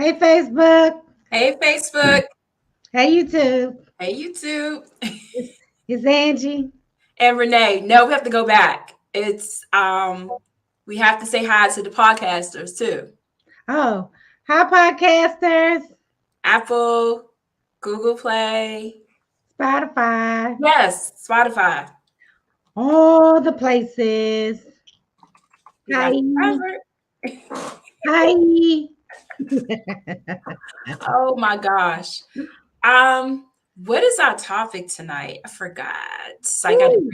Hey, Facebook. Hey, Facebook. Hey, YouTube. Hey, YouTube. It's Angie. And Renee. No, we have to go back. We have to say hi to the podcasters too. Oh, hi, podcasters. Apple, Google Play. Spotify. Yes, Spotify. All the places. We Hi. got you Hi. Oh my gosh. Um, what is our topic tonight? I forgot. I got to Woo.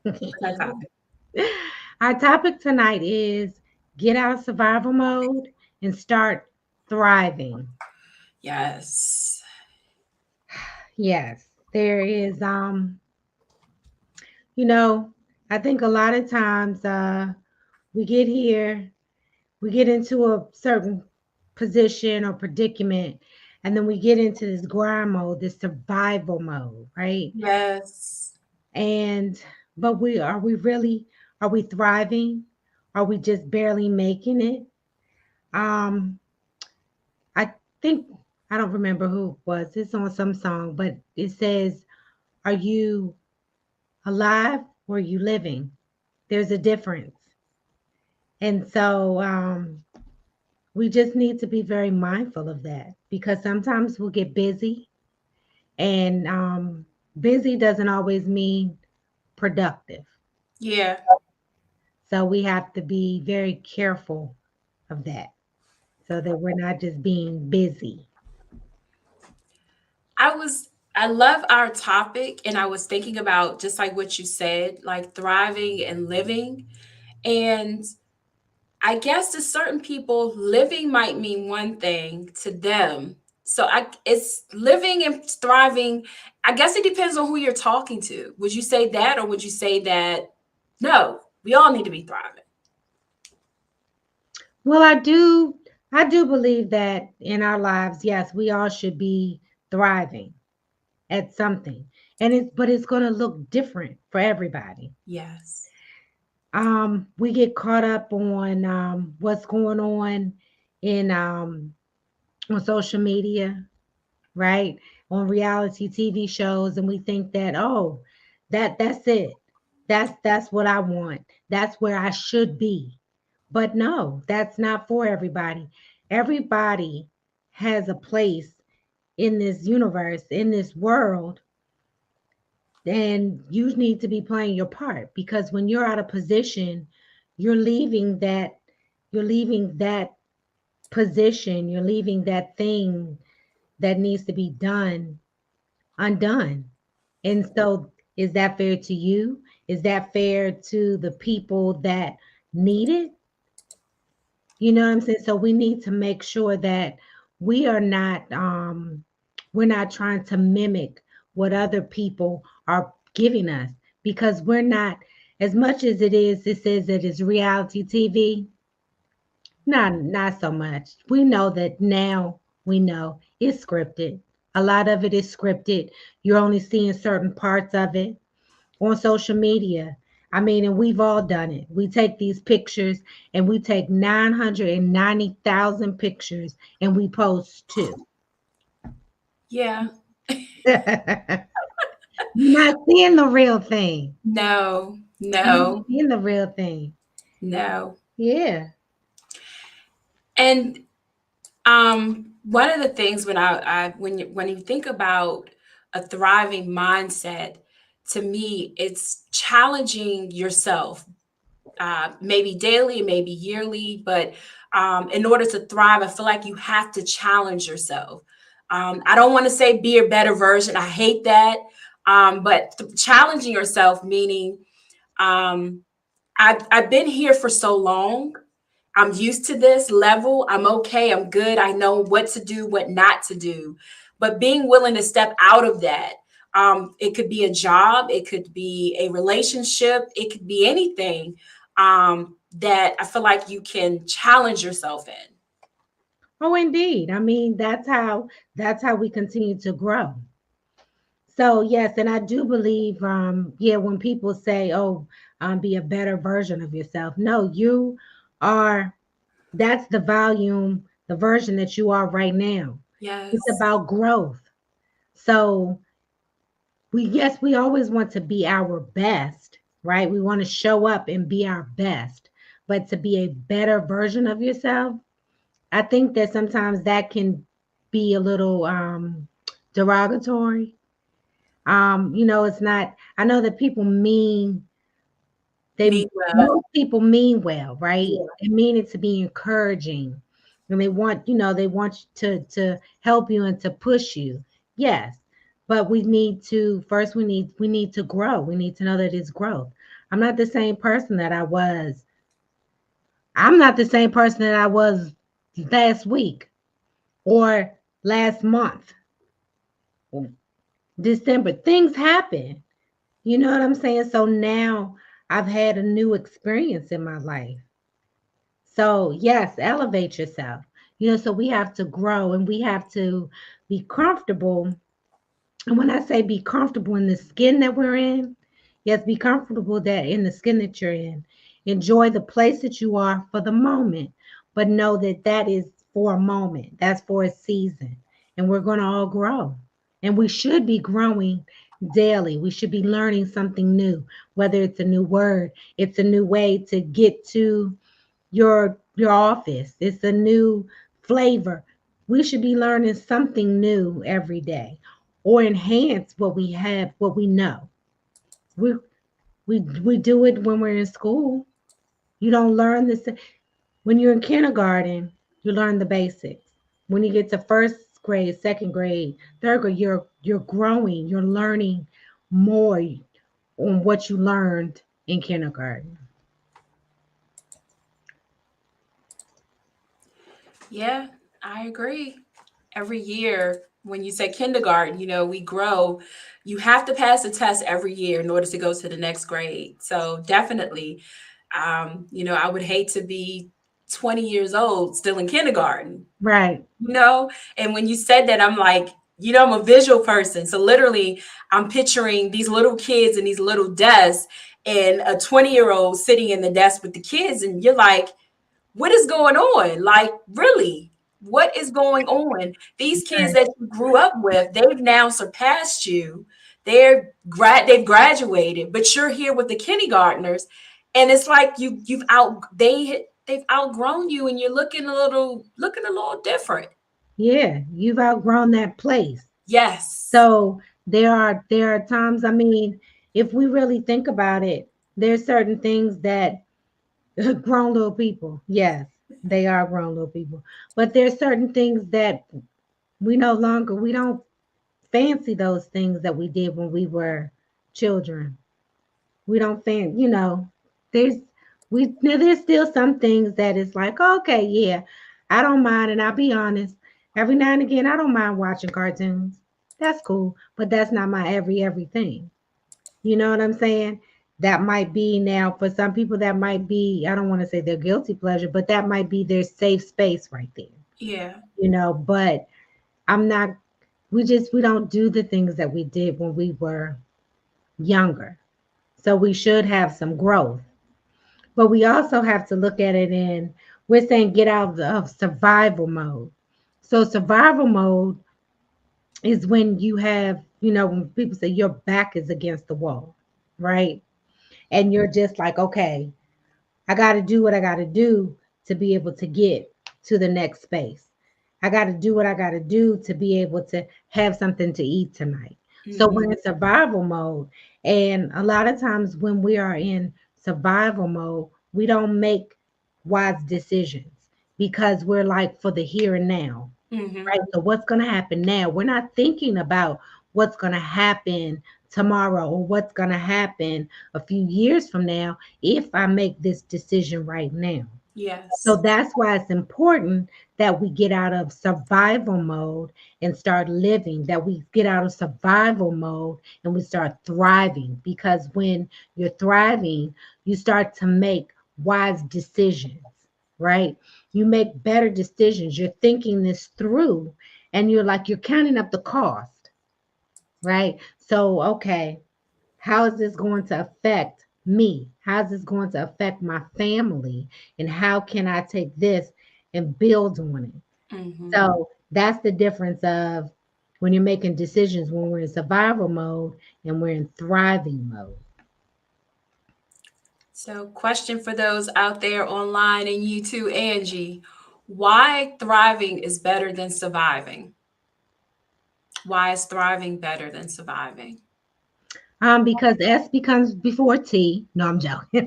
read it. What's our topic? Our topic tonight is get out of survival mode and start thriving. Yes. Yes, there is you know, I think a lot of times we get here, we get into a certain position or predicament, and then we get into this grind mode, this survival mode, right? Yes. And but are we thriving? Are we just barely making it? Um, I think I don't remember who it was. It's on some song, but it says, "Are you alive or are you living?" There's a difference, and so we just need to be very mindful of that because sometimes we'll get busy, and busy doesn't always mean productive. Yeah. So we have to be very careful of that so that we're not just being busy. I love our topic, and I was thinking about just like what you said, like thriving and living. And I guess to certain people, living might mean one thing to them. So it's living and thriving. I guess it depends on who you're talking to. Would you say that, or would you say that no, we all need to be thriving? Well, I do believe that in our lives, yes, we all should be thriving at something. And it's going to look different for everybody. Yes. We get caught up on what's going in on social media, right? On reality TV shows, and we think that, oh, that's it. That's what I want. That's where I should be. But no, that's not for everybody. Everybody has a place in this universe, in this world, and you need to be playing your part because when you're out of position, you're leaving that you're leaving that position, you're leaving that thing that needs to be done undone. And so, is that fair to you? Is that fair to the people that need it? You know what I'm saying? So we need to make sure that we are not we're not trying to mimic what other people are giving us because we're not, as much as it says that it's reality TV, not so much. We know that now, we know it's scripted. A lot of it is scripted. You're only seeing certain parts of it on social media. I mean, and we've all done it. We take these pictures and we take 990,000 pictures and we post two. Yeah. You're not seeing the real thing. No, You're not no, seeing the real thing. no. Yeah. And one of the things when you think about a thriving mindset, to me, it's challenging yourself, maybe daily, maybe yearly, but in order to thrive, I feel like you have to challenge yourself. I don't want to say be a better version. I hate that. But challenging yourself, meaning um, I've been here for so long. I'm used to this level. I'm okay. I'm good. I know what to do, what not to do. But being willing to step out of that, it could be a job, it could be a relationship, it could be anything that I feel like you can challenge yourself in. Oh, indeed. I mean, that's how we continue to grow. So yes, and I do believe, yeah, when people say, "Oh, be a better version of yourself," no, you are. That's the volume the version that you are right now. It's Yes. about growth. So we always want to be our best, right? We want to show up and be our best, but to be a better version of yourself, I think that sometimes that can be a little derogatory. It's not. I know that people mean they Me well. most people mean well, right? Yeah. They mean it to be encouraging, and they want to help you and to push you. Yes, but we need to first. We need to grow. We need to know that it's growth. I'm not the same person that I was. I'm not the same person that I was last week or last month, December. Things happen. You know what I'm saying? So now I've had a new experience in my life. So, yes, elevate yourself. So we have to grow and we have to be comfortable. And when I say be comfortable in the skin that we're in, yes, be comfortable that in the skin that you're in. Enjoy the place that you are for the moment, but know that that is for a moment. That's for a season. And we're going to all grow. And we should be growing daily. We should be learning something new, whether it's a new word, it's a new way to get to your office. It's a new flavor. We should be learning something new every day or enhance what we have, what we know. We we do it when we're in school. You don't learn this when you're in kindergarten, you learn the basics. When you get to first grade, second grade, third grade, you're growing, you're learning more on what you learned in kindergarten. Yeah, I agree. Every year, when you say kindergarten, we grow. You have to pass a test every year in order to go to the next grade. So definitely, I would hate to be 20 years old still in kindergarten. Right. And when you said that, I'm like, I'm a visual person. So literally, I'm picturing these little kids in these little desks and a 20-year-old sitting in the desk with the kids. And you're like, what is going on? Like, really, what is going on? These kids Right. that you grew up with, they've now surpassed you. They've graduated, but you're here with the kindergartners, and it's like they've outgrown you, and you're looking a little different. Yeah, you've outgrown that place. Yes. So there are times, I mean, if we really think about it, there's certain things that grown little people, yes, they are grown little people. But there's certain things that we don't fancy those things that we did when we were children. We don't there's there's still some things that it's like, okay, yeah, I don't mind, and I'll be honest, every now and again I don't mind watching cartoons. That's cool, but that's not my everything. You know what I'm saying? That might be now for some people, that might be, I don't want to say their guilty pleasure, but that might be their safe space right there. Yeah. But I'm not we don't do the things that we did when we were younger. So we should have some growth. But we also have to look at it in, we're saying get out of survival mode. So survival mode is when you have, when people say your back is against the wall, right? And you're just like, okay, I got to do what I got to do to be able to get to the next space. I got to do what I got to do to be able to have something to eat tonight. So we're Hmm. in survival mode. And a lot of times when we are in survival mode, we don't make wise decisions because we're like for the here and now, Hmm. right? So what's going to happen now? We're not thinking about what's going to happen tomorrow or what's going to happen a few years from now if I make this decision right now. So Yes. that's why it's important that we get out of survival mode and start living, that we get out of survival mode and we start thriving. Because when you're thriving, you start to make wise decisions, right? You make better decisions. You're thinking this through and you're counting up the cost, right? So, okay, how is this going to affect me? How is this going to affect my family? And how can I take this and build on it? Mm-hmm. So that's the difference of when you're making decisions when we're in survival mode and we're in thriving mode. So, question for those out there online and you too, Angie. Why thriving is better than surviving? Why is thriving better than surviving? Because S becomes before T. No, I'm joking.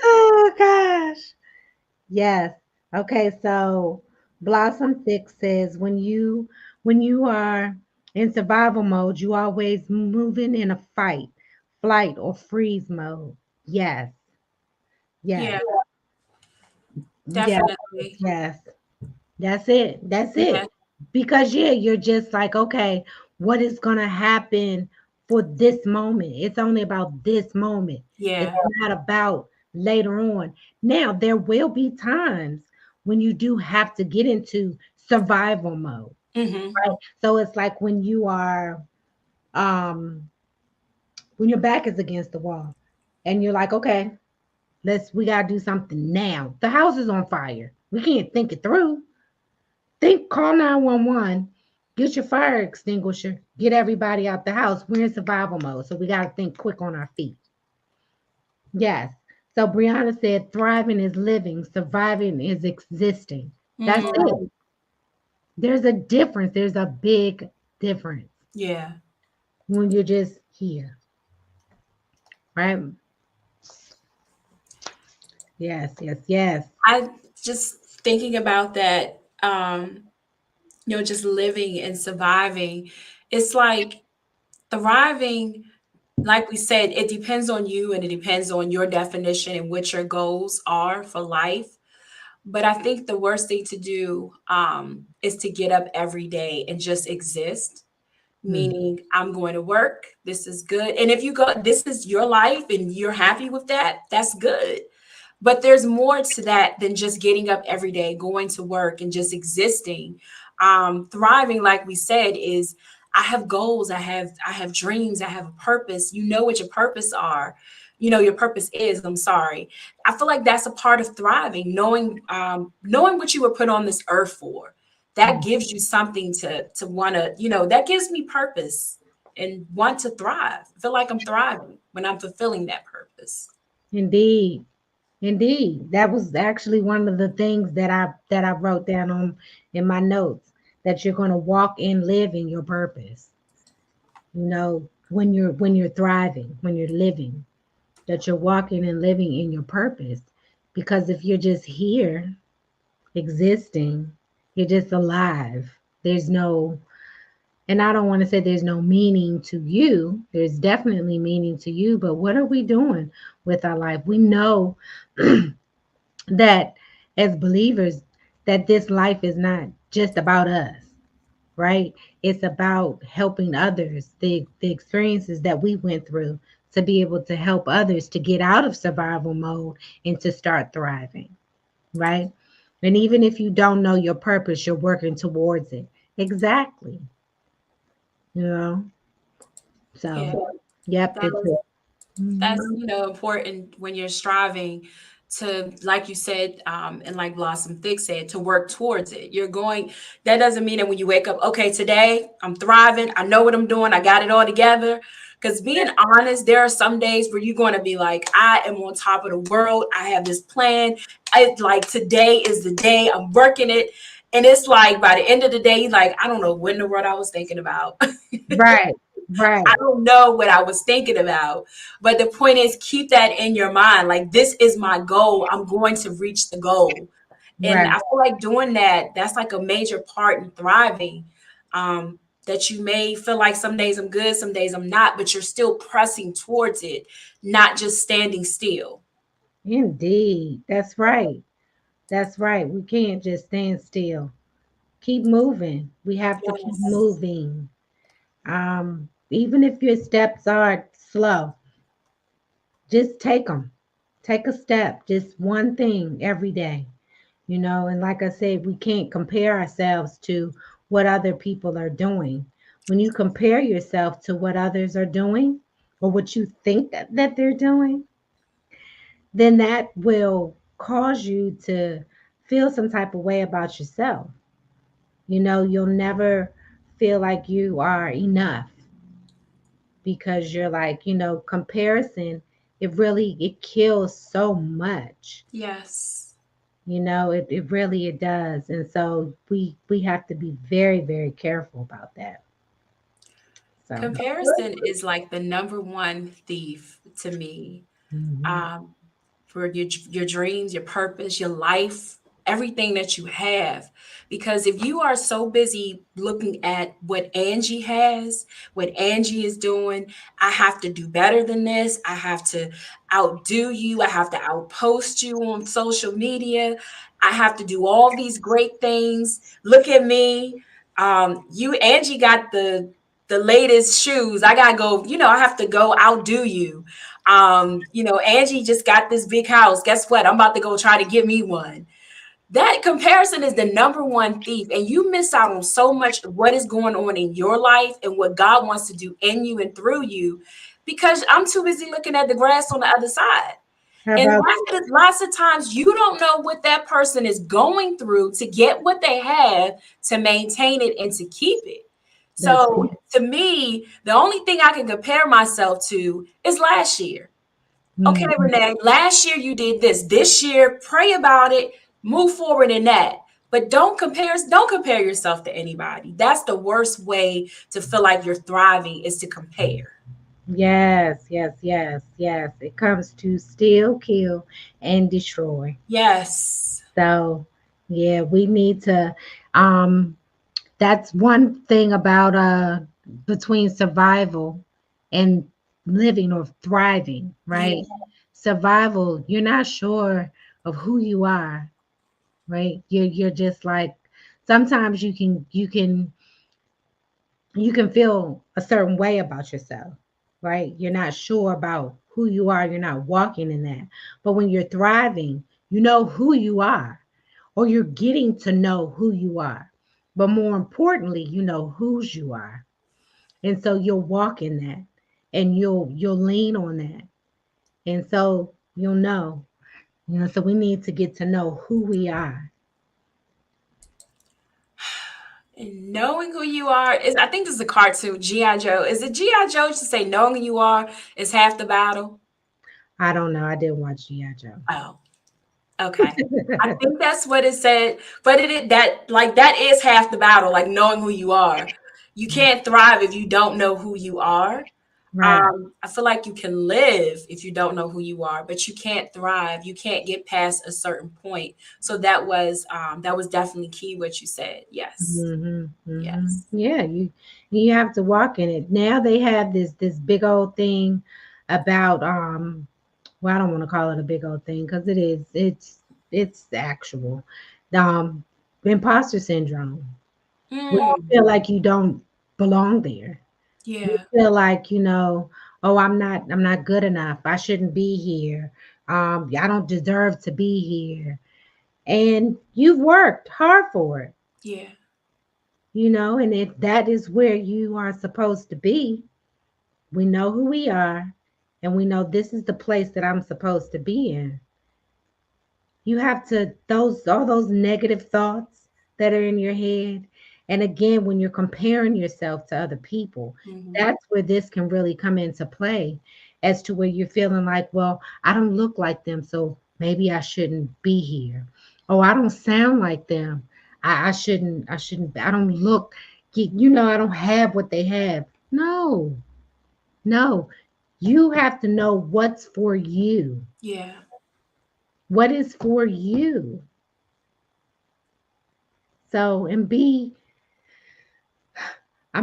Oh gosh. Yes. Okay, so Blossom 6 says when you are in survival mode, you always moving in a fight, flight, or freeze mode. Yes. Yes. Yeah, Yes. definitely. Yes. That's it. That's Yeah, it. Because yeah, you're just like, okay, what is gonna happen for this moment? It's only about this moment. It's yeah. not about later on. Now, there will be times when you do have to get into survival mode, Mm-hmm. right? So it's like um when your back is against the wall and you're like, okay, we gotta do something now. The house is on fire. We can't think it through. Think, call 911, get your fire extinguisher, get everybody out the house. We're in survival mode, so we got to think quick on our feet. Yes. So Brianna said, thriving is living, surviving is existing. That's Mm-hmm. it. There's a difference. There's a big difference Yeah. when you're just here, right? Yes, yes, yes. I just thinking about that, just living and surviving. It's like thriving, like we said, it depends on you and it depends on your definition and what your goals are for life. But I think the worst thing to do is to get up every day and just exist, Hmm. meaning I'm going to work. This is good. And if you go, this is your life and you're happy with that, that's good. But there's more to that than just getting up every day, going to work, and just existing. Thriving, like we said, is I have goals, I have dreams, I have a purpose. You know what your purpose are. You know your purpose is. I'm sorry. I feel like that's a part of thriving, knowing what you were put on this earth for. That Hmm. gives you something to want to. That gives me purpose and want to thrive. I feel like I'm thriving when I'm fulfilling that purpose. Indeed. Indeed, that was actually one of the things that I wrote down on in my notes, that you're going to walk and live in your purpose. When you're thriving, when you're living, that you're walking and living in your purpose. Because if you're just here existing, you're just alive. There's no, and I don't want to say there's no meaning to you. There's definitely meaning to you, but what are we doing with our life? We know that as believers, that this life is not just about us, right? It's about helping others, the experiences that we went through, to be able to help others to get out of survival mode and to start thriving, right? And even if you don't know your purpose, you're working towards it. Exactly. you know Yeah. so yep, That's it's that's mhm. important when you're striving to, like you said, and like Blossom Thick said, to work towards it. That doesn't mean that when you wake up, okay, today I'm thriving, I know what I'm doing, I got it all together. Because being honest, there are some days where you're going to be like, I am on top of the world, I have this plan, like today is the day, I'm working it. And it's like by the end of the day, like, I don't know what in the world I was thinking about. Right, I right, don't know what I was thinking about. But the point is, keep that in your mind. Like, this is my goal. I'm going to reach the goal. And right. I feel like doing that, that's like a major part in thriving. That you may feel like some days I'm good, some days I'm not, but you're still pressing towards it, not just standing still. Indeed, that's right. That's right. We can't just stand still. Keep moving. We have to keep Yes. moving. Even if your steps are slow, just take them. Take a step, just one thing every day. And like I said, we can't compare ourselves to what other people are doing. When you compare yourself to what others are doing or what you think that they're doing, then that will cause you to feel some type of way about yourself. You'll never feel like you are enough because you're like, comparison, it kills so much. Yes. It really it does. And so we have to be very, very careful about that. So Comparison is like the number one thief to me. mhm. Um, for your dreams, your purpose, your life, everything that you have. Because if you are so busy looking at what Angie has, what Angie is doing, I have to do better than this. I have to outdo you. I have to outpost you on social media. I have to do all these great things. Look at me. You Angie got the latest shoes. I gotta go, I have to go outdo you. Angie just got this big house. Guess what? I'm about to go try to get me one. That comparison is the number one thief, and you miss out on so much of what is going on in your life and what God wants to do in you and through you because I'm too busy looking at the grass on the other side. How And about lots of times you don't know what that person is going through to get what they have, to maintain it and to keep it. that's So it. to me, the only thing I can compare myself to is last year. Okay, Mhm. Renee, last year you did this. This year, pray about it, move forward in that. But don't compare yourself to anybody. That's the worst way to feel like you're thriving is to compare. Yes, yes, yes, yes. It comes to steal, kill, and destroy. Yes. So, yeah, we need to um that's one thing about between survival and living or thriving, Yeah. right? Survival, you're not sure of who you are, right? You're just like sometimes you can feel a certain way about yourself, right? You're not sure about who you are, you're not walking in that. But when you're thriving, you know who you are, or you're getting to know who you are. But more importantly, you know whose you are. And so you'll walk in that and you'll lean on that. And so you'll know, so we need to get to know who we are. And knowing who you are is, I think this is a cartoon, G.I. Joe. Is it G.I. Joe to say knowing who you are is half the battle? I don't know. I didn't watch G.I. Joe. Oh, okay. I think that's what it said. But that is half the battle, like knowing who you are. You can't thrive if you don't know who you are. Right. I feel like you can live if you don't know who you are, but you can't thrive. You can't get past a certain point. So that was definitely key what you said. Yes. Yes. Yeah, you have to walk in it. Now they have this big old thing about well, I don't want to call it a big old thing because it is. It's actual um imposter syndrome. We all Mm, feel like you don't belong there. You yeah. feel like, oh, I'm not good enough. I shouldn't be here. I don't deserve to be here. And you've worked hard for it, Yeah. and if that is where you are supposed to be, we know who we are and we know this is the place that I'm supposed to be in. You have to those all those negative thoughts that are in your head. And again, when you're comparing yourself to other people, Hmm. that's where this can really come into play, as to where you're feeling like, well, I don't look like them, so maybe I shouldn't be here. Oh, I don't sound like them. I shouldn't, I don't look, I don't have what they have. No, no. You have to know what's for you. Yeah. What is for you? So, and be, I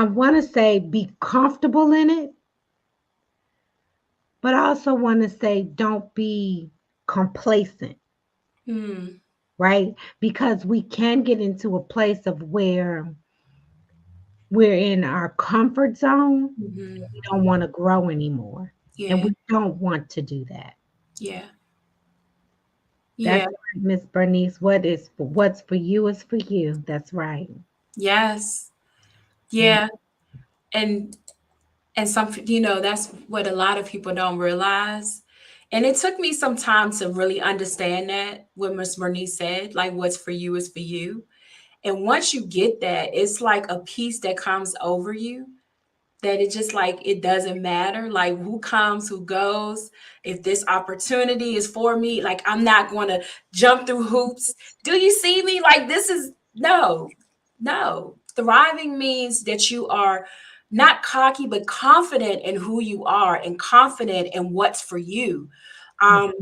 want to say be comfortable in it, but I also want to say don't be complacent, Mm, right? Because we can get into a place of where we're in our comfort zone. hmm. We don't want to grow anymore, and Yeah. we don't want to do that. Yeah. That's Yeah. right, Miss Bernice. What's for you is for you. That's right. Yes. Mm. Yeah. And And that's what a lot of people don't realize. And it took me some time to really understand that what Miss Bernice said, like what's for you is for you. And once you get that, it's like a peace that comes over you that it just like it doesn't matter like who comes, who goes. If this opportunity is for me, like I'm not going to jump through hoops. Do you see me? Like this is no, no. Thriving means that you are not cocky, but confident in who you are and confident in what's for you. Um,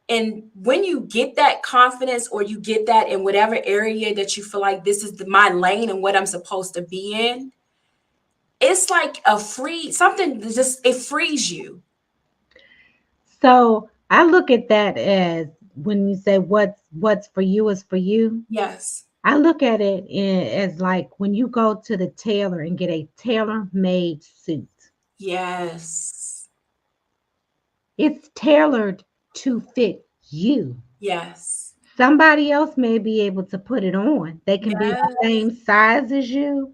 and when you get that confidence or you get that in whatever area that you feel like this is my lane and what I'm supposed to be in, it's like a free something that just it frees you. So I look at that as when you say what's for you is for you. Yes. I look at it as like when you go to the tailor and get a tailor-made suit. Yes. It's tailored to fit you. Yes. Somebody else may be able to put it on. They can be the Yes. same size as you,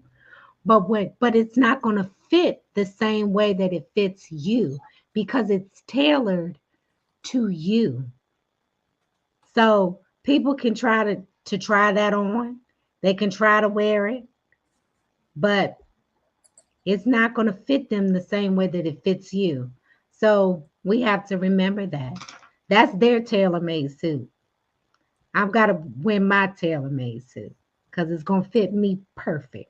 but it's not going to fit the same way that it fits you because it's tailored to you. So people can try to try that on. They can try to wear it, but it's not going to fit them the same way that it fits you. So we have to remember that. That's their tailor-made suit. I've got to wear my tailor-made suit because it's going to fit me perfect.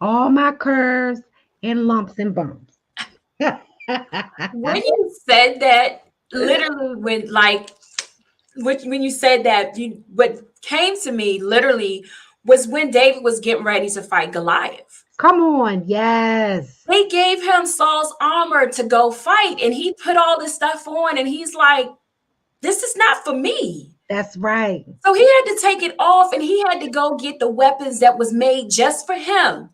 All my curves and lumps and bumps. When you said that, literally when you said that, what came to me literally was when David was getting ready to fight Goliath. Come on, yes. They gave him Saul's armor to go fight, and he put all this stuff on, and he's like, this is not for me. That's right. So he had to take it off and he had to go get the weapons that was made just for him.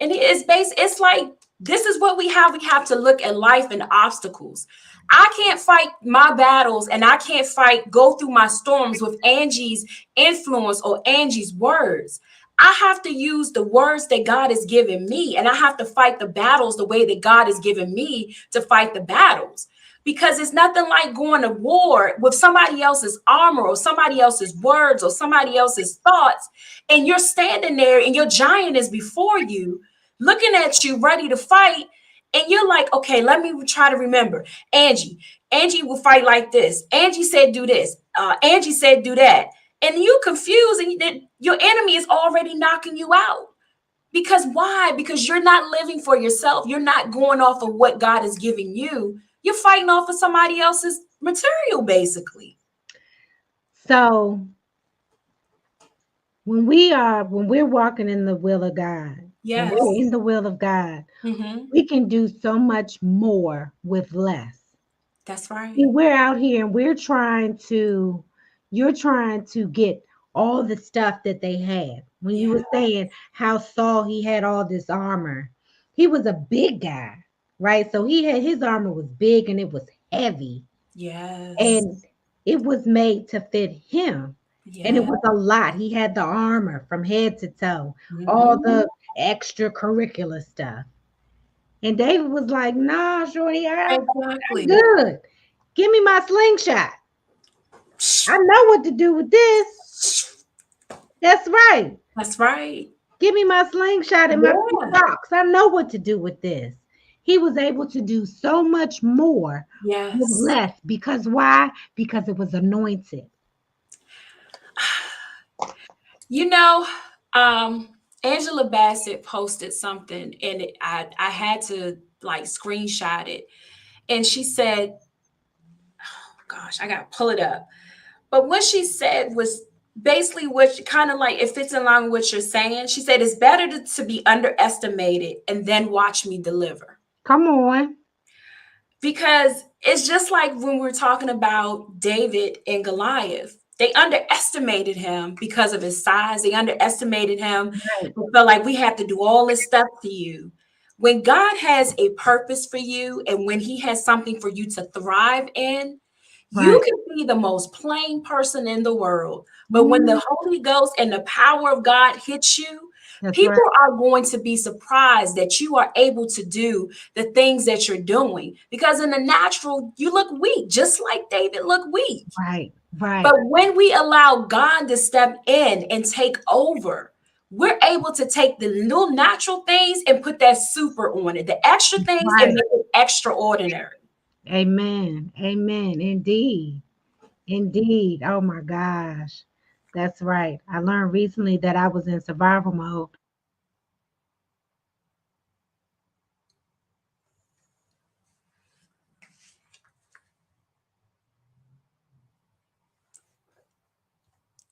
And it's like this is what we have. We have to look at life and obstacles. I can't fight my battles and I can't go through my storms with Angie's influence or Angie's words. I have to use the words that God has given me, and I have to fight the battles the way that God has given me to fight the battles. Because it's nothing like going to war with somebody else's armor or somebody else's words or somebody else's thoughts. And you're standing there and your giant is before you, looking at you, ready to fight. And you're like, okay, let me try to remember. Angie will fight like this. Angie said, do this. Angie said, do that. And you confused and your enemy is already knocking you out. Because why? Because you're not living for yourself. You're not going off of what God is giving you. You're fighting off of somebody else's material, basically. So when we're walking in the will of God, yes, we're in the will of God, we can do so much more with less. That's right. We're out here and you're trying to get all the stuff that they had. When you were saying how Saul, he had all this armor. He was a big guy, right? So his armor was big and it was heavy. Yes. And it was made to fit him. Yes. And it was a lot. He had the armor from head to toe, all the extracurricular stuff. And David was like, nah, Shorty, I'm good. Give me my slingshot. I know what to do with this. That's right. That's right. Give me my slingshot and my rocks. I know what to do with this. He was able to do so much more with less. Because why? Because it was anointed. Angela Bassett posted something and I had to like screenshot it. And she said, oh gosh, I got to pull it up. But what she said was basically what kind of like it fits in line with what you're saying. She said, it's better to be underestimated and then watch me deliver. Come on. Because it's just like when we're talking about David and Goliath. They underestimated him because of his size. They underestimated him. Right. They felt like we have to do all this stuff to you. When God has a purpose for you and when he has something for you to thrive in, right. You can be the most plain person in the world. But when the Holy Ghost and the power of God hits you, That's right. People are going to be surprised that you are able to do the things that you're doing, because in the natural, you look weak, just like David looked weak. Right. Right. But when we allow God to step in and take over, we're able to take the little natural things and put that super on it, the extra things, and Right. make it extraordinary. Amen. Amen. Indeed. Indeed. Oh my gosh. That's right. I learned recently that I was in survival mode.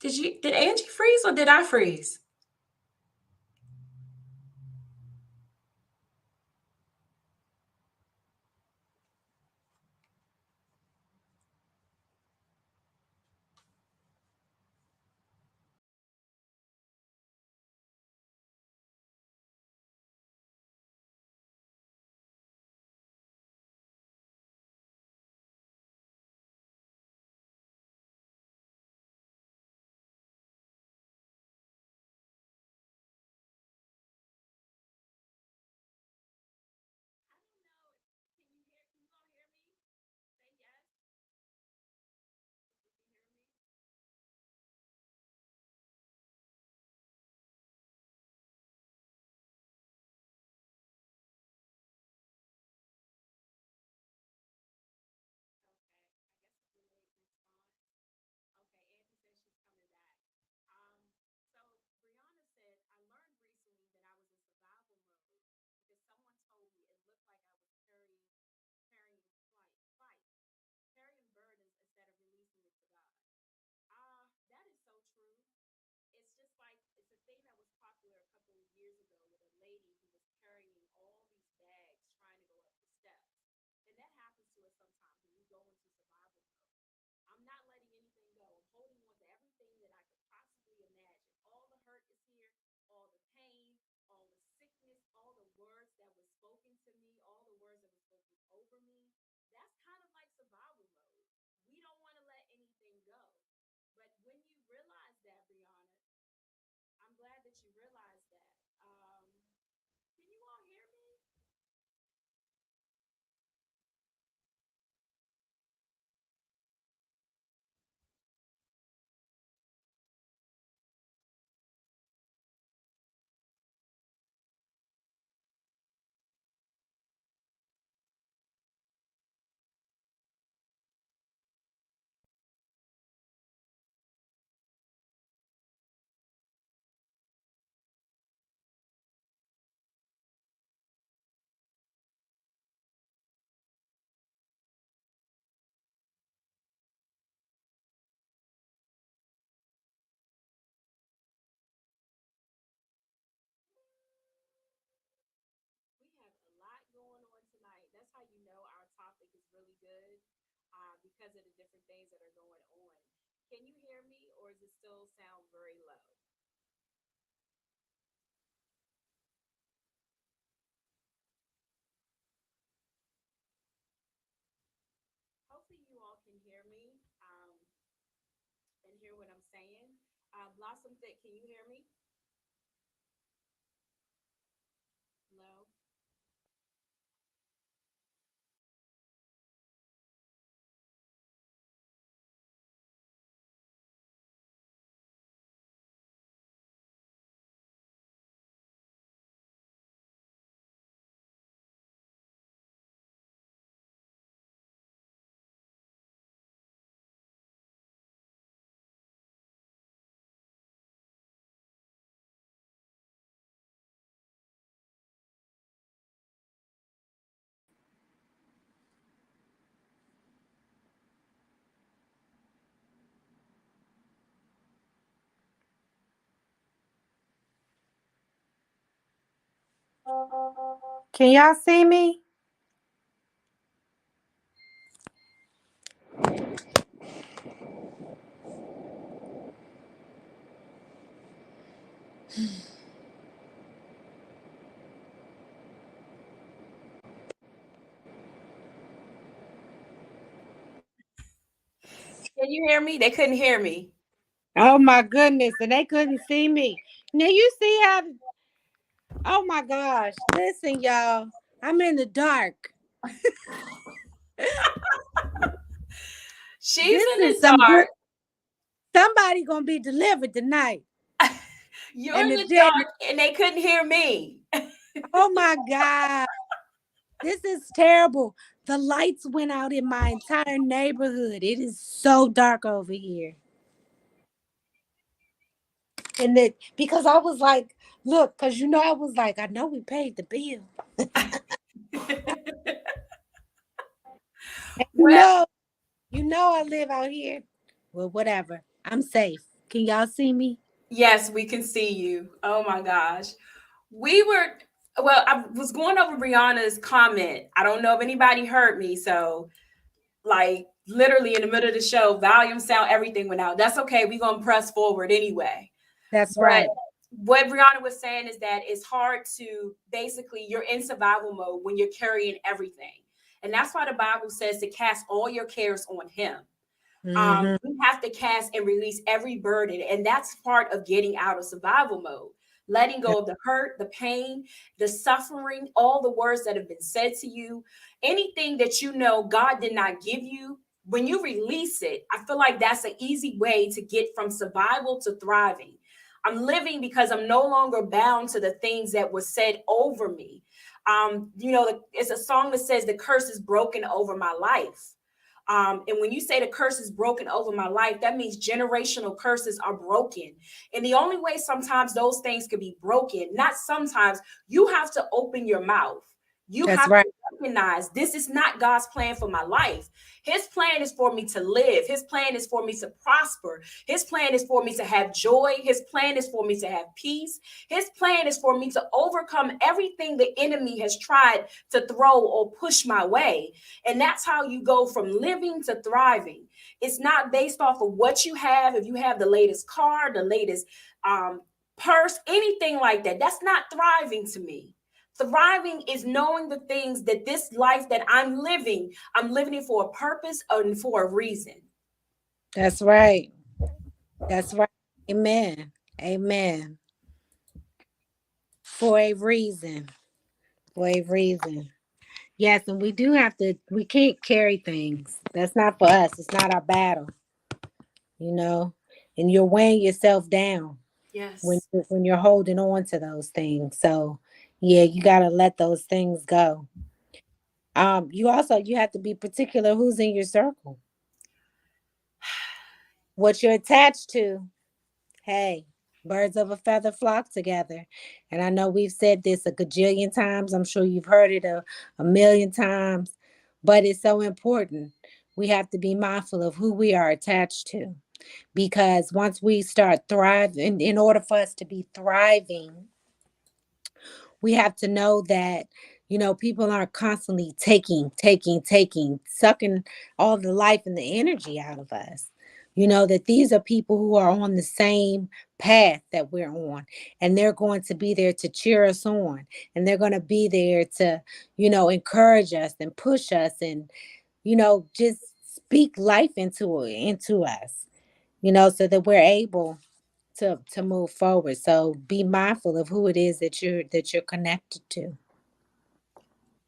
Did Angie freeze or did I freeze? Can y'all see me? Can you hear me? They couldn't hear me. Oh my goodness. And they couldn't see me. Now you see how Oh my gosh. Listen, y'all. I'm in the dark. She's This in is the some good. dark. Somebody gonna be delivered tonight. You're And in the the dead. dark and they couldn't hear me. Oh my God. This is terrible. The lights went out in my entire neighborhood. It is so dark over here. And that because I was like, look, because I was like, I know we paid the bill. And Well, I live out here. Well, whatever. I'm safe. Can y'all see me? yes, we can see you. Oh my gosh. We were, well, I was going over Brianna's comment. I don't know if anybody heard me. So, like, literally in the middle of the show, volume, sound, everything went out. That's okay. We're going to press forward anyway. That's But right. what Brianna was saying is that it's hard to basically, you're in survival mode when you're carrying everything. And that's why the Bible says to cast all your cares on Him. Hmm. We have to cast and release every burden. And that's part of getting out of survival mode. Letting go of the hurt, the pain, the suffering, all the words that have been said to you, anything that you know God did not give you. When you release it, I feel like that's an easy way to get from survival to thriving. I'm living because I'm no longer bound to the things that were said over me. It's a song that says the curse is broken over my life. And when you say the curse is broken over my life, that means generational curses are broken. And the only way sometimes those things can be broken, not sometimes, you have to open your mouth. You That's have right. to recognize this is not God's plan for my life. His plan is for me to live. His plan is for me to prosper. His plan is for me to have joy. His plan is for me to have peace. His plan is for me to overcome everything the enemy has tried to throw or push my way. And that's how you go from living to thriving. It's not based off of what you have. If you have the latest car, the latest purse, anything like that, that's not thriving to me. Thriving is knowing the things that this life that I'm living it for a purpose and for a reason. That's right. That's right. Amen. Amen. For a reason. For a reason. Yes, and we can't carry things. That's not for us. It's not our battle, you know. And you're weighing yourself down Yes. when you're holding on to those things. So yeah, you gotta let those things go. You have to be particular who's in your circle, what you're attached to. Hey, birds of a feather flock together. And I know we've said this a gajillion times. I'm sure you've heard it a million times, but it's so important. We have to be mindful of who we are attached to because once we start thriving, in order for us to be thriving, we have to know that people aren't constantly taking, sucking all the life and the energy out of us. That these are people who are on the same path that we're on, and they're going to be there to cheer us on, and they're going to be there to encourage us and push us, and just speak life into us, so that we're able to move forward. So be mindful of who it is that you're connected to.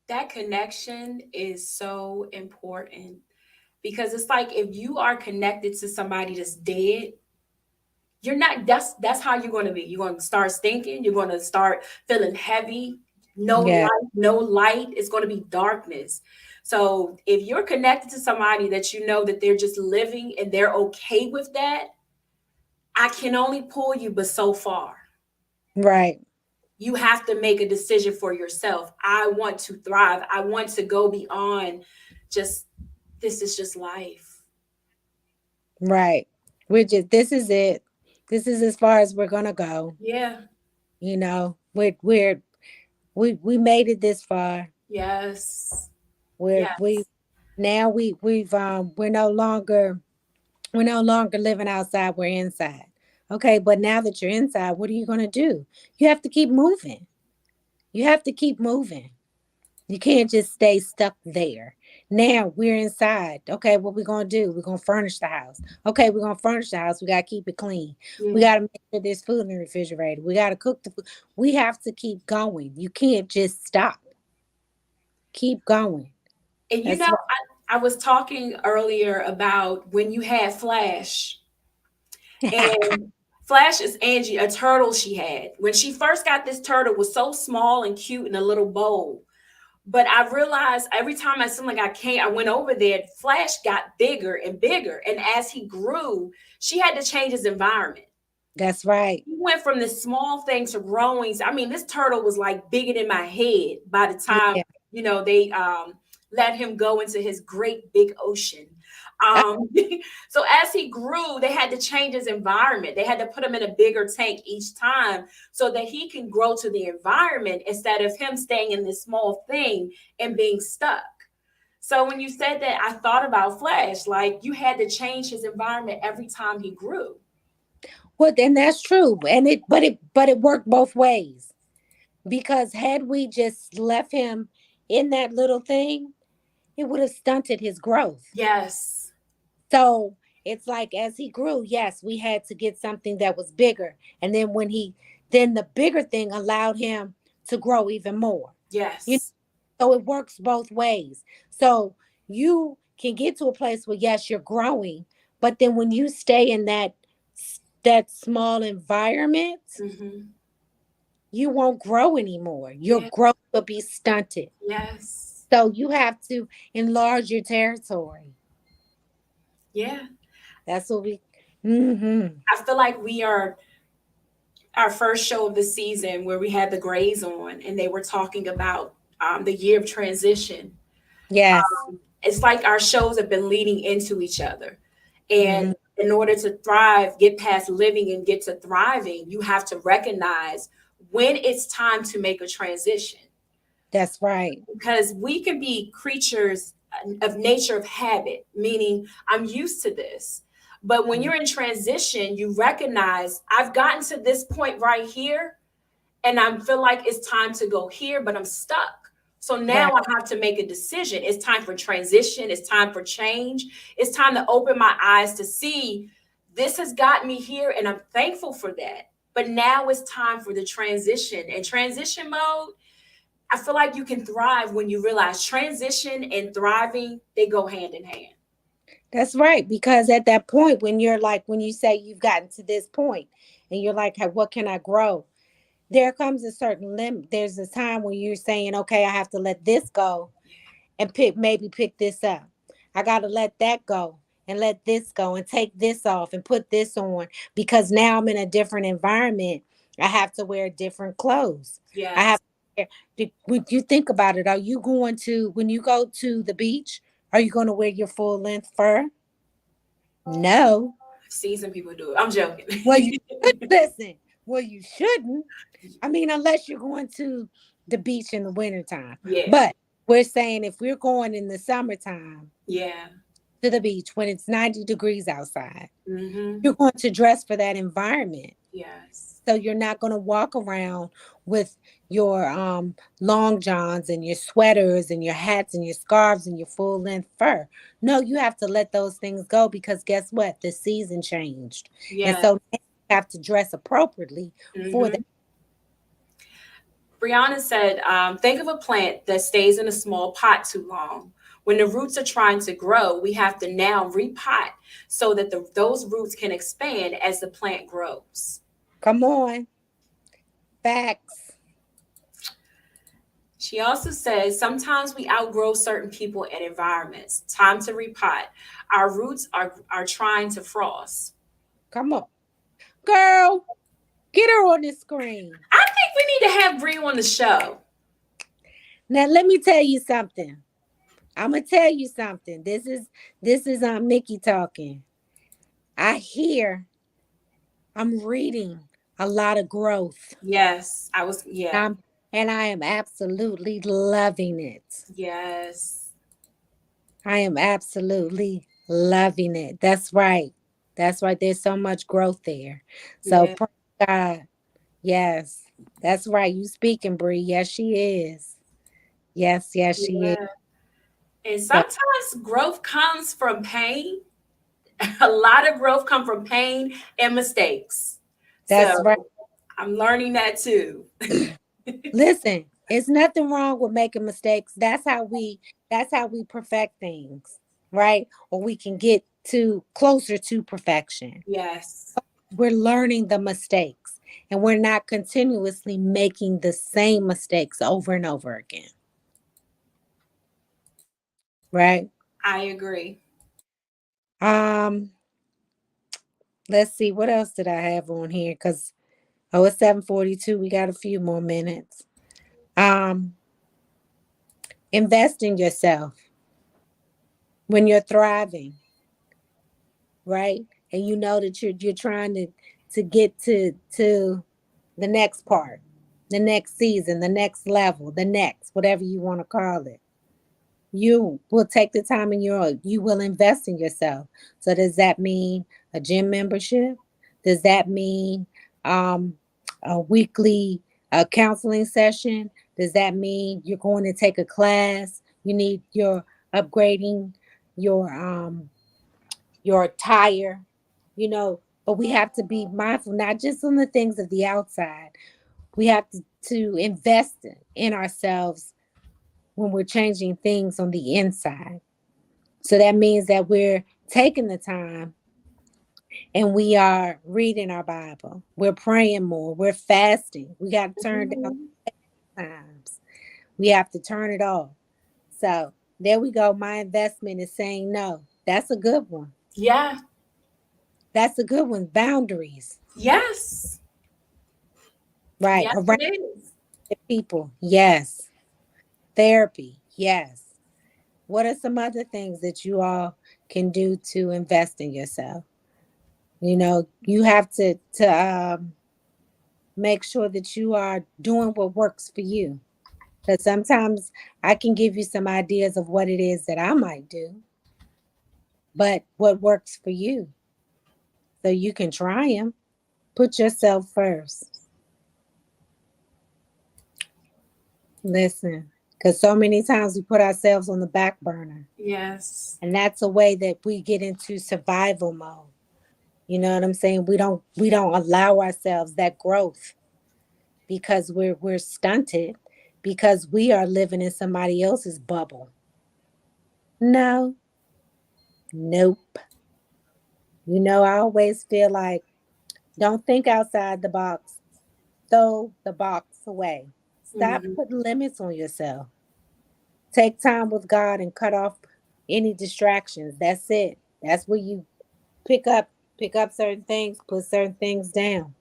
That connection is so important because it's like if you are connected to somebody that's dead, you're not that's how you're going to be. You're going to start stinking, you're going to start feeling heavy, no Yeah. light, no light. It's going to be darkness. So if you're connected to somebody that you know that they're just living and they're okay with that, I can only pull you but so far. Right. You have to make a decision for yourself. I want to thrive. I want to go beyond just this is just life. Right. This is it. This is as far as we're gonna go. Yeah. We made it this far. Yes. We're we Yes. now we're no longer living outside, we're inside. Okay, but now that you're inside, what are you gonna do? You have to keep moving. You have to keep moving. You can't just stay stuck there. Now we're inside. Okay, what we gonna do? We're gonna furnish the house. Okay, we're gonna furnish the house. We gotta keep it clean. We Yeah. gotta make sure there's food in the refrigerator. We gotta cook the food. We have to keep going. You can't just stop. Keep going. And That's right. I was talking earlier about when you had Flash, and Flash is Angie, a turtle she had. When she first got this turtle, it was so small and cute in a little bowl. But I realized every time I went over there, Flash got bigger and bigger. And as he grew, she had to change his environment. That's right. He went from this small thing to growing. I mean, this turtle was like bigger than my head by the time, Yeah. they let him go into his great big ocean. Um, so as he grew, they had to change his environment. They had to put him in a bigger tank each time so that he can grow to the environment instead of him staying in this small thing and being stuck. So when you said that, I thought about Flash, like you had to change his environment every time he grew. Well, then that's true. And it worked both ways. Because had we just left him in that little thing, it would have stunted his growth. Yes. So it's like as he grew, yes, we had to get something that was bigger. And then the bigger thing allowed him to grow even more. You Yes. So it works both ways. So you can get to a place where yes, you're growing, but then when you stay in that small environment, Hmm. you won't grow anymore. Your Yeah. growth will be stunted. Yes. So you have to enlarge your territory. Yeah. That's what we. Mm-hmm. I feel like we are our first show of the season where we had the Grays on and they were talking about the year of transition. Yes. It's like our shows have been leading into each other. Mm-hmm. And in order to thrive, get past living and get to thriving, you have to recognize when it's time to make a transition. That's right. Because we can be creatures of nature of habit, meaning I'm used to this. But when you're in transition, you recognize I've gotten to this point right here and I feel like it's time to go here, but I'm stuck. So now Right. I have to make a decision. It's time for transition. It's time for change. It's time to open my eyes to see this has got me here and I'm thankful for that. But now it's time for the transition. And transition mode, I feel like you can thrive when you realize transition and thriving, they go hand in hand. That's right. Because at that point, when you're like, when you say you've gotten to this point and you're like, "Hey, what can I grow?" There comes a certain limit. There's a time when you're saying, okay, I have to let this go and maybe pick this up. I got to let that go and let this go and take this off and put this on because now I'm in a different environment. I have to wear different clothes. I Yes. have when you think about it, are you going to when you go to the beach, are you going to wear your full length fur? No. I've seen some people do it. I'm joking. Well, you should listen. Well, you shouldn't. I mean, unless you're going to the beach in the wintertime. Yeah. But we're saying if we're going in the summertime Yeah. to the beach when it's 90 degrees outside, Hmm. you're going to dress for that environment. Yes. So you're not going to walk around with your long johns and your sweaters and your hats and your scarves and your full length fur. No, you have to let those things go because guess what? The season changed. And Yeah. so now you have to dress appropriately for that. Hmm. Brianna said, think of a plant that stays in a small pot too long. When the roots are trying to grow, we have to now repot so that those roots can expand as the plant grows. Come on. Facts. She also says, sometimes we outgrow certain people and environments. Time to repot. Our roots are trying to frost. Come on. Girl, get her on the screen. I think we need to have Bree on the show. Now let me tell you something. I'm gonna tell you something. This is Nikki talking. I hear I'm reading a lot of growth. Yes, I was, yeah, Um, and I am absolutely loving it. yes, I am absolutely loving it. That's right. That's right. There's so much growth there. So yeah, praise God. Yes. That's right. You speaking, Bree. Yes, she is. Yes, yes, she is. yeah. And So sometimes growth comes from pain. A lot of growth comes from pain and mistakes. that's right. So I'm learning that too. Listen, it's nothing wrong with making mistakes. That's how we perfect things, right? Or we can get to closer to perfection. Yes, We're learning the mistakes and we're not continuously making the same mistakes over and over again, right? I agree. Um, let's see what else did I have on here cuz it's 7:42. We got a few more minutes. Um, invest in yourself when you're thriving, right? And you know that you're trying to get to the next part, the next season, the next level, the next whatever you want to call it. You will take the time and you will invest in yourself. So does that mean a gym membership? Does that mean um, a weekly counseling session? Does that mean you're going to take a class? You need your upgrading your your attire, but we have to be mindful, not just on the things of the outside. We have to invest in ourselves when we're changing things on the inside. So that means that we're taking the time and we are reading our Bible. We're praying more. We're fasting. We got to turn down Mhm. times. We have to turn it off. So there we go. My investment is saying no. That's a good one. Yeah. That's a good one. Boundaries, Yes. right? Yes, Around it is. the people. Yes. Therapy. Yes. What are some other things that you all can do to invest in yourself? You have to make sure that you are doing what works for you. Because sometimes I can give you some ideas of what it is that I might do, but what works for you. So you can try them. Put yourself first. Listen, because so many times we put ourselves on the back burner. Yes. And that's a way that we get into survival mode. You know what I'm saying? We don't allow ourselves that growth because we're stunted because we are living in somebody else's bubble. No, nope. I always feel like don't think outside the box. Throw the box away. Stop Mhm. putting limits on yourself. Take time with God and cut off any distractions. That's it. That's where you pick up pick up certain things, put certain things down.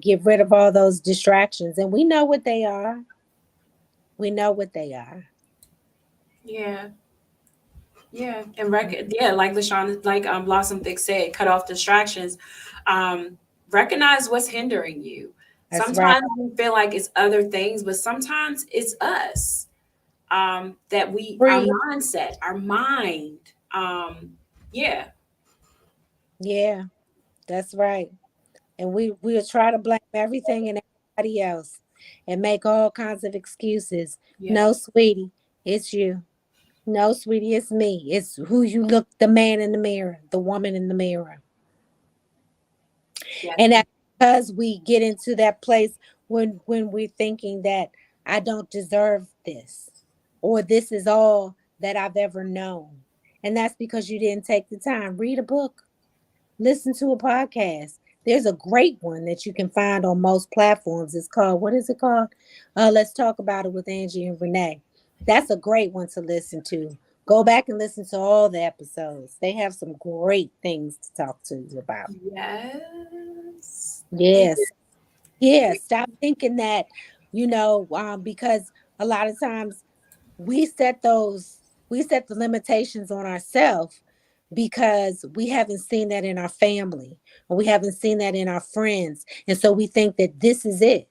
Get rid of all those distractions. And we know what they are. We know what they are. Yeah. Yeah. And yeah, like LaShawn, like Blossom Thick said, cut off distractions. Um, recognize what's hindering you. That's right. Sometimes we feel like it's other things, but sometimes it's us. That our Breathe. mindset, our mind. Yeah. Yeah, that's right. And we'll try to blame everything and everybody else and make all kinds of excuses. No, Yes. sweetie, it's you. No, sweetie, it's me. It's who you look, the man in the mirror, the woman in the mirror. Yes. And that's because we get into that place when we're thinking that I don't deserve this or this is all that I've ever known. And that's because you didn't take the time. Read a book, listen to a podcast. There's a great one that you can find on most platforms. It's called, what is it called? Let's Talk About It with Angie and Renee. That's a great one to listen to. Go back and listen to all the episodes. They have some great things to talk to you about. Yes. They Yes. Yeah. Stop thinking that, because a lot of times we set those, we set the limitations on ourselves because we haven't seen that in our family or we haven't seen that in our friends. And so we think that this is it.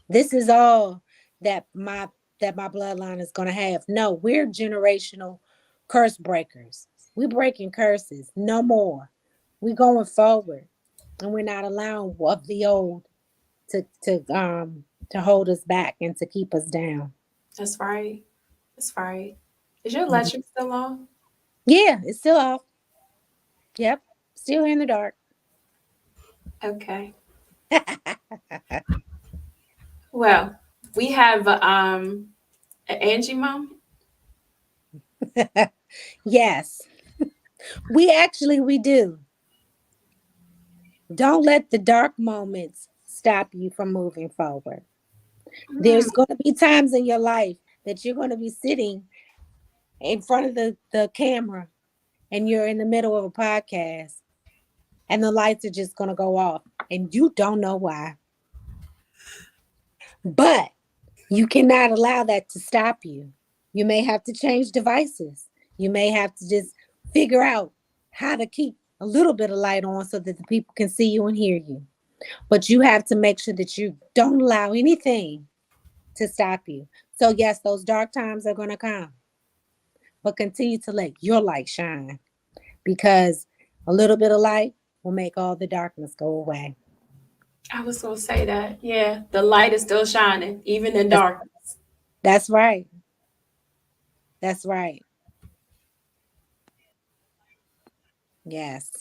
This is all that my bloodline is going to have. No, we're generational curse breakers. We're breaking curses. No more. We're going forward and we're not allowing of the old to hold us back and to keep us down. That's right. That's right. Is your electric still on? Yeah, it's still off. Yep. Still in the dark. Okay. Well, we have an Angie mom. Yes. We do. Don't let the dark moments stop you from moving forward. Mm, There's going to be times in your life that you're going to be sitting in front of the camera and you're in the middle of a podcast and the lights are just going to go off and you don't know why. But you cannot allow that to stop you. You may have to change devices. You may have to just figure out how to keep a little bit of light on so that the people can see you and hear you. But you have to make sure that you don't allow anything to stop you. So, yes, those dark times are going to come, but continue to let your light shine because a little bit of light will make all the darkness go away. I was gonna say that. Yeah, the light is still shining, even in That's, darkness. that's right. That's right. Yes.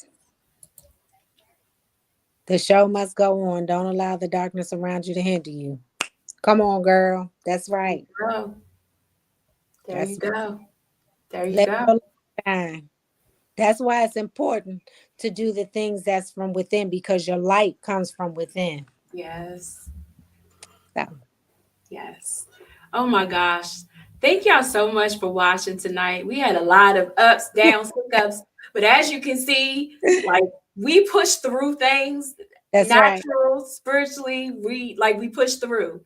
The show must go on. Don't allow the darkness around you to hinder you. Come on, girl. That's There you right. go. There you That's go. There you let go. your light shine. That's why it's important to do the things that's from within because your light comes from within. Yes. So, Yes. Oh my gosh. Thank y'all so much for watching tonight. We had a lot of ups, downs, hiccups, but as you can see, like we push through things, that's right. natural, spiritually, we push through.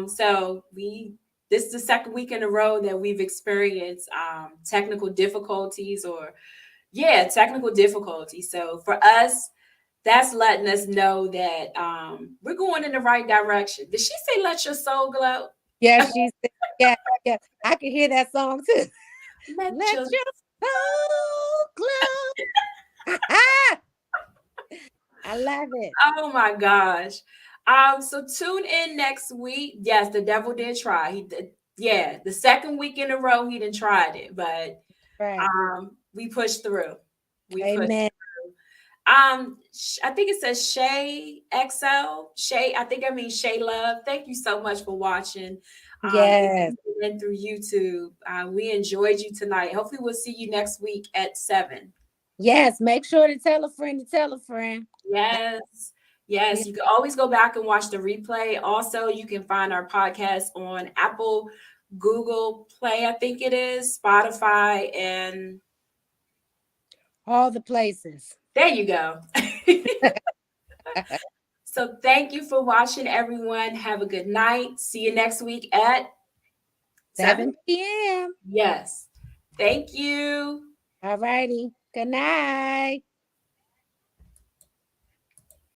So we this is the second week in a row that we've experienced technical difficulties or technical difficulties. So for us, that's letting us know that we're going in the right direction. Did she say let your soul glow? Yeah, she said, yeah, yeah. I can hear that song too. Let Let your your soul glow. I love it. Oh my gosh. So tune in next week. Yes, the devil did try. He did, yeah, the second week in a row he didn't tried it, but Right. we pushed through. We pushed Amen. I think it says Shay XL. Shay, I think I mean Shay Love. Thank you so much for watching. Yes. And through YouTube. We enjoyed you tonight. Hopefully we'll see you next week at 7. Yes. Make sure to tell a friend to tell a friend. Yes. Yeah. Yes, you can always go back and watch the replay. Also, you can find our podcast on Apple, Google Play, I think it is, Spotify, and All the places. there you go. So thank you for watching, everyone. Have a good night. See you next week at 7. 7 p.m. Yes. Thank you. All righty. Good night.